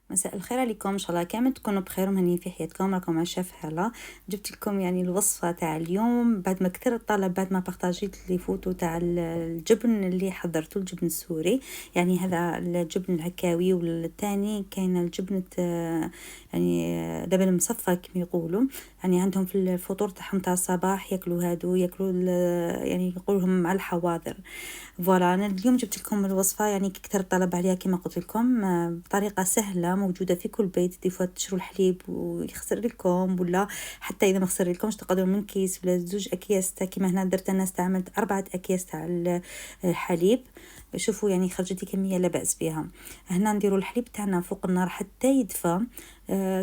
مساء الخير عليكم، ان شاء الله كامل تكونوا بخير ومهنيين في حياتكم. راكم مع شيف هلا. جبت لكم يعني الوصفه تاع اليوم بعد ما كثر الطلب، بعد ما بارطاجيت لي فوتو تاع الجبن اللي حضرته، الجبن السوري. يعني هذا الجبن العكاوي، والثاني كاين الجبن يعني لبن مصفى كما يقولوا. يعني عندهم في الفطور تاعهم تاع الصباح ياكلوا هادو، ياكلوا يعني يقولهم مع الحواضر. فوالا انا اليوم جبت لكم الوصفه يعني كثر الطلب عليها كما قلت لكم، بطريقه سهله موجوده في كل بيت. ديفوا تشروا الحليب ويخسر لكم، ولا حتى اذا ما خسر لكمش تقدروا من كيس ولا زوج اكياس تاع كيما هنا درت انا، استعملت 4 اكياس تاع الحليب. شوفوا يعني خرجت لي كميه لا باس بها. هنا نديروا الحليب تاعنا فوق النار حتى يدفى.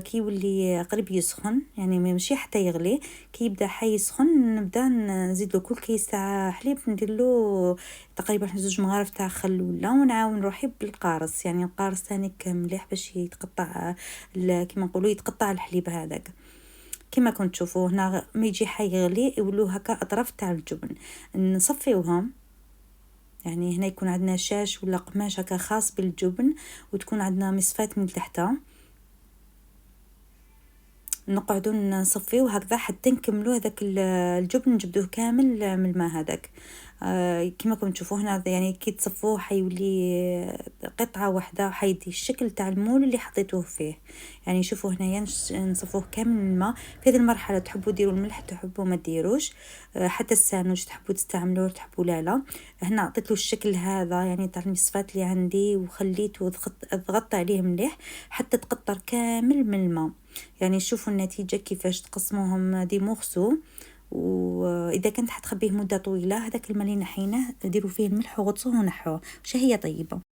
كي يولي قريب يسخن، يعني ماشي حتى يغلي، كي يبدا حي يسخن نبدا نزيد له كل كيس تاع حليب، ندير له تقريبا 2 مغارف تاع خل، ولا ونعاون روحي بالقارص. يعني القارص ثاني مليح باش يتقطع كيما نقولوا يتقطع الحليب هذاك. كما كنت تشوفوا هنا ما يجي حي يغلي يولوا هكا اطراف تاع الجبن نصفيوهم. يعني هنا يكون عندنا شاش ولا قماش هكا خاص بالجبن، وتكون عندنا مصفات من تحتها، نقعدوا نصفيوه هكذا حتى نكملوا هذاك الجبن نجبدوه كامل من الماء هذاك. كما كنتم تشوفوا هنا يعني كي تصفوه حيولي قطعه واحده، حيدي الشكل تاع المول اللي حطيتوه فيه. يعني شوفوا هنايا نصفوه كامل من الماء. في هذه المرحله تحبوا ديروا الملح، تحبوا ما ديروش. حتى السانوج تحبوا تستعملوه، تحبوا لا. هنا عطيت له الشكل هذا يعني تاع المصفات اللي عندي، وخليته ضغطت عليه مليح حتى تقطر كامل من الماء. يعني شوفوا النتيجة كيفاش تقسموهم دي مورسو. واذا كنت حتخبيه مدة طويلة، هذاك الماء اللي نحيناه ديروا فيه الملح وغطسوه ونحوه، شهية طيبة.